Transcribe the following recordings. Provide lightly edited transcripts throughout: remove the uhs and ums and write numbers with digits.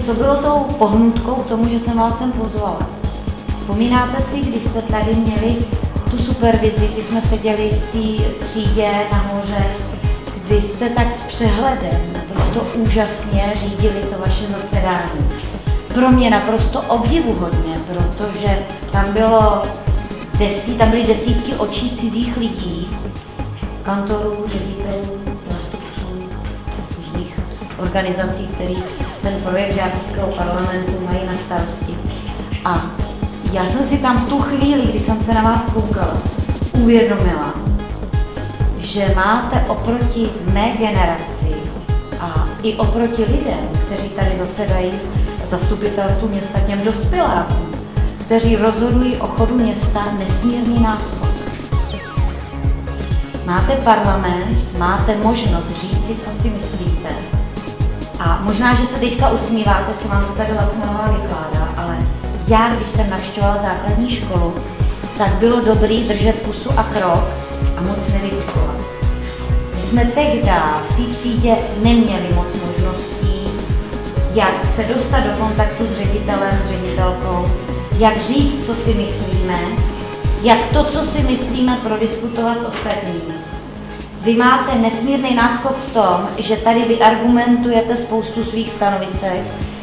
co bylo tou pohnutkou k tomu, že jsem vás sem pozvala? Vzpomínáte si, když jste tady měli tu supervizi, kdy jsme seděli v té třídě nahoře, kdy jste tak s přehledem naprosto úžasně řídili to vaše zasedání. Pro mě naprosto obdivuhodně, protože tam byly desítky očí cizích lidí, kantorů, ředitelů, zástupců různých organizací, které ten projekt Žákovského parlamentu mají na starosti. A já jsem si tam v tu chvíli, kdy jsem se na vás koukala, uvědomila, že máte oproti mé generaci a i oproti lidem, kteří tady zasedají v zastupitelstvu města, těm dospělákům, kteří rozhodují o chodu města, nesmírný náskok. Máte parlament, máte možnost říci, co si myslíte. A možná, že se teďka usmíváte, co vám to tady Lacmanová vykládá, ale já, když jsem navštěvovala základní školu, tak bylo dobrý držet pusu a krok a moc nevykukovat. My jsme tehdy v té třídě neměli moc možností, jak se dostat do kontaktu s ředitelem, s ředitelkou, jak říct, co si myslíme, jak to, co si myslíme, prodiskutovat s ostatními. Vy máte nesmírný náskok v tom, že tady vyargumentujete spoustu svých stanovisek,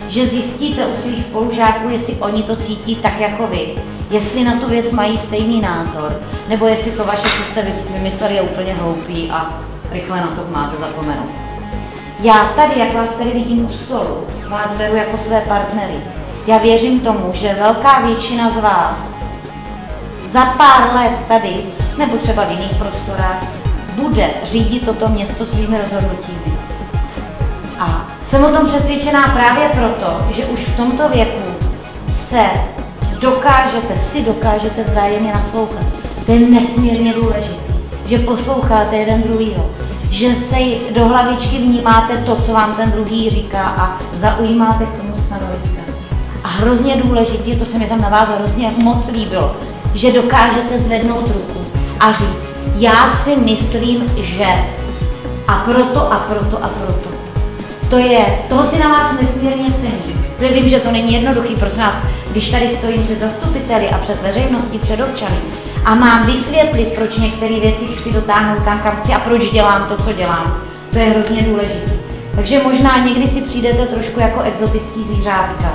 že zjistíte u svých spolužáků, jestli oni to cítí tak jako vy, jestli na tu věc mají stejný názor, nebo jestli to vaše, co jste vymysleli, je úplně hloupý a rychle na to máte zapomenout. Já tady, jak vás tady vidím u stolu, vás beru jako své partnery. Já věřím tomu, že velká většina z vás za pár let tady, nebo třeba v jiných prostorách, bude řídit toto město svými rozhodnutími. A jsem o tom přesvědčená právě proto, že už v tomto věku si dokážete vzájemně naslouchat. To je nesmírně důležité, že posloucháte jeden druhýho, že se do hlavičky vnímáte to, co vám ten druhý říká a zaujímáte k tomu stanoviska. A hrozně důležité, to se mi tam na vás hrozně moc líbilo, že dokážete zvednout ruku a říct, já si myslím, že a proto a proto a proto. Toho si na vás nesmírně cením. Protože vím, že to není jednoduchý, prosím vás, když tady stojím před zastupiteli a před veřejností, před občany a mám vysvětlit, proč některé věci chci dotáhnout tam, kam chci a proč dělám to, co dělám. To je hrozně důležité. Takže možná někdy si přijdete trošku jako exotický zvířátka.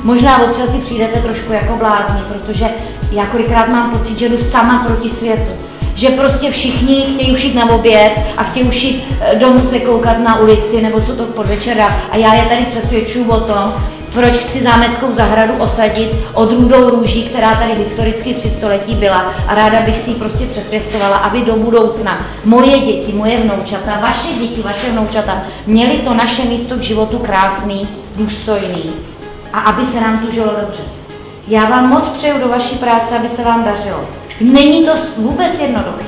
Možná občas si přijdete trošku jako blázni, protože já kolikrát mám pocit, že jdu sama proti světu. Že prostě všichni chtějí už jít na oběd a chtějí už jít domů se koukat na ulici nebo co to podvečer dá. A já je tady přesvědčuju o tom, proč chci Zámeckou zahradu osadit odrůdou růží, která tady historicky 300 letí byla a ráda bych si ji prostě přepěstovala, aby do budoucna moje děti, moje vnoučata, vaše děti, vaše vnoučata měly to naše místo k životu krásný, důstojný a aby se nám tu žilo dobře. Já vám moc přeju do vaší práce, aby se vám dařilo. Není to vůbec jednoduchý.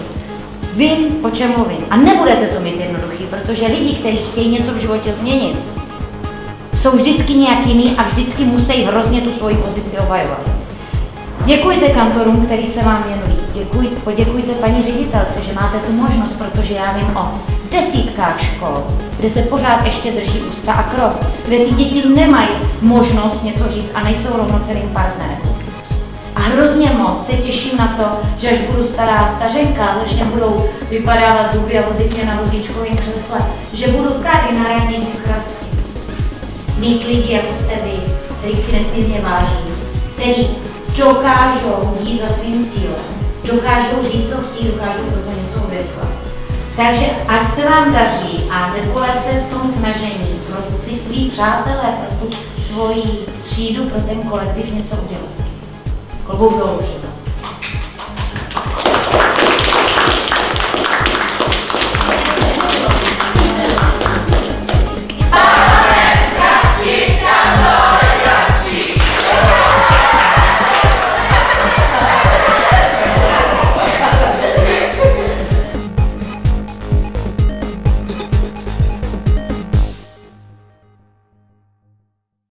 Vím, o čem mluvím. A nebudete to mít jednoduchý, protože lidi, kteří chtějí něco v životě změnit, jsou vždycky nějak jiný a vždycky musí hrozně tu svoji pozici obhajovat. Děkujte kantorům, který se vám věnují. Poděkujte paní ředitelce, že máte tu možnost, protože já vím o desítkách škol, kde se pořád ještě drží ústa a krok, kde ty děti nemají možnost něco říct a nejsou rovnocenným partnerem. A hrozně moc se těším na to, že až budu stará stařenka, začne budou vypadávat zuby a vozit mě na vozíčkovém křesle, že budu tady na ranní krásky. Mít lidi jako jste vy, který si nesmírně váží, který dokážou jít za svým cílem, dokážou říct, co chtějí, dokážou proto něco obětovat. Takže ať se vám daří a nepolevte v tom snažení pro ty svý přátelé, pro tu svoji třídu, pro ten kolektiv něco udělat. Klobouk dolů.